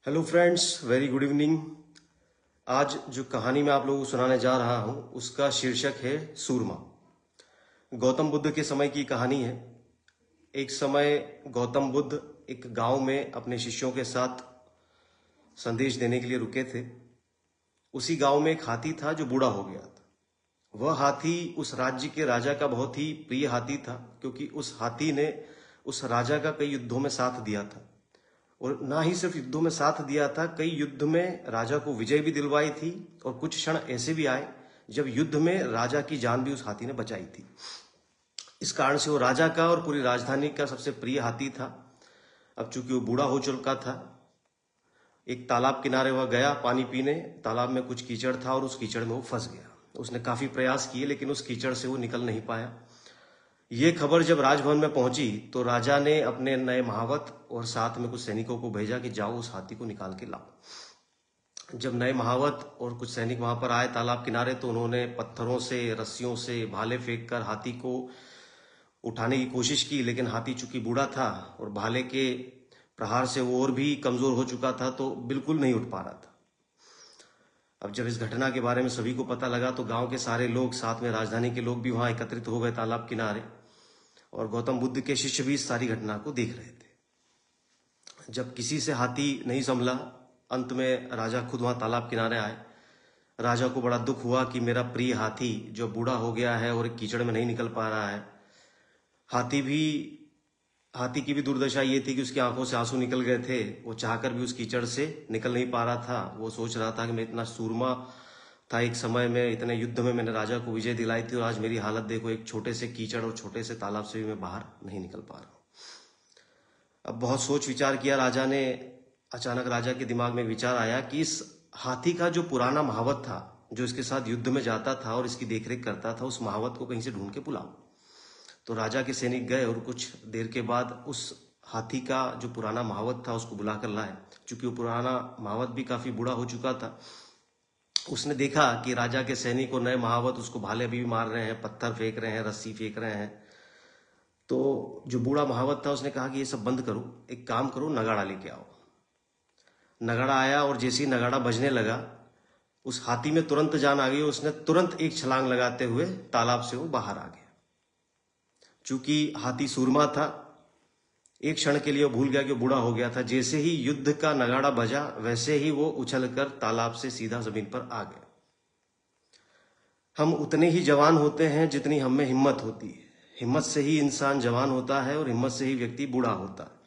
Hello friends, very good evening. आज जो कहानी मैं आप लोगों को सुनाने जा रहा हूं उसका शीर्षक है सूरमा। गौतम बुद्ध के समय की कहानी है। एक समय गौतम बुद्ध एक गांव में अपने शिष्यों के साथ संदेश देने के लिए रुके थे। उसी गांव में एक हाथी था जो बूढ़ा हो गया था। वह हाथी उस राज्य के राजा का बहुत ही प्रिय हाथी था, क्योंकि उस हाथी ने उस राजा का कई युद्धों में साथ दिया था। और ना ही सिर्फ युद्धों में साथ दिया था, कई युद्ध में राजा को विजय भी दिलवाई थी। और कुछ क्षण ऐसे भी आए जब युद्ध में राजा की जान भी उस हाथी ने बचाई थी। इस कारण से वो राजा का और पूरी राजधानी का सबसे प्रिय हाथी था। अब चूंकि वो बूढ़ा हो चुका था, एक तालाब किनारे वह गया पानी पीने। तालाब में कुछ कीचड़ था और उस कीचड़ में वो फंस गया। उसने काफी प्रयास किए लेकिन उस कीचड़ से वो निकल नहीं पाया। ये खबर जब राजभवन में पहुंची तो राजा ने अपने नए महावत और साथ में कुछ सैनिकों को भेजा कि जाओ उस हाथी को निकाल के लाओ। जब नए महावत और कुछ सैनिक वहां पर आए तालाब किनारे, तो उन्होंने पत्थरों से, रस्सियों से, भाले फेंक कर हाथी को उठाने की कोशिश की। लेकिन हाथी चूंकि बूढ़ा था और भाले के प्रहार से वो और भी कमजोर हो चुका था, तो बिल्कुल नहीं उठ पा रहा था। अब जब इस घटना के बारे में सभी को पता लगा तो गांव के सारे लोग, साथ में राजधानी के लोग भी वहां एकत्रित हो गए तालाब किनारे। और गौतम बुद्ध के शिष्य भी इस सारी घटना को देख रहे थे। जब किसी से हाथी नहीं संभला, अंत में राजा खुद वहां तालाब किनारे आए। राजा को बड़ा दुख हुआ कि मेरा प्रिय हाथी जो बूढ़ा हो गया है और कीचड़ में नहीं निकल पा रहा है। हाथी की भी दुर्दशा ये थी कि उसकी आंखों से आंसू निकल गए थे। वो चाहकर भी उस कीचड़ से निकल नहीं पा रहा था। वो सोच रहा था कि मैं इतना सूरमा था एक समय में, इतने युद्ध में मैंने राजा को विजय दिलाई थी, और आज मेरी हालत देखो, एक छोटे से कीचड़ और छोटे से तालाब से भी मैं बाहर नहीं निकल पा रहा हूं। अब बहुत सोच विचार किया राजा ने। अचानक राजा के दिमाग में विचार आया कि इस हाथी का जो पुराना महावत था, जो इसके साथ युद्ध में जाता था और इसकी देखरेख करता था, उस महावत को कहीं से ढूंढ के बुलाओ। तो राजा के सैनिक गए और कुछ देर के बाद उस हाथी का जो पुराना महावत था उसको बुलाकर लाए। चूंकि वो पुराना महावत भी काफी बूढ़ा हो चुका था, उसने देखा कि राजा के सैनिक और नए महावत उसको भाले भी मार रहे हैं, पत्थर फेंक रहे हैं, रस्सी फेंक रहे हैं। तो जो बूढ़ा महावत था उसने कहा कि ये सब बंद करो, एक काम करो, नगाड़ा लेके आओ। नगाड़ा आया और जैसे ही नगाड़ा बजने लगा, उस हाथी में तुरंत जान आ गई। उसने तुरंत एक छलांग लगाते हुए तालाब से वो बाहर आ गया। चूंकि हाथी सूरमा था, एक क्षण के लिए वो भूल गया कि वो बूढ़ा हो गया था। जैसे ही युद्ध का नगाड़ा बजा, वैसे ही वो उछलकर तालाब से सीधा जमीन पर आ गया। हम उतने ही जवान होते हैं जितनी हम में हिम्मत होती है। हिम्मत से ही इंसान जवान होता है और हिम्मत से ही व्यक्ति बूढ़ा होता है।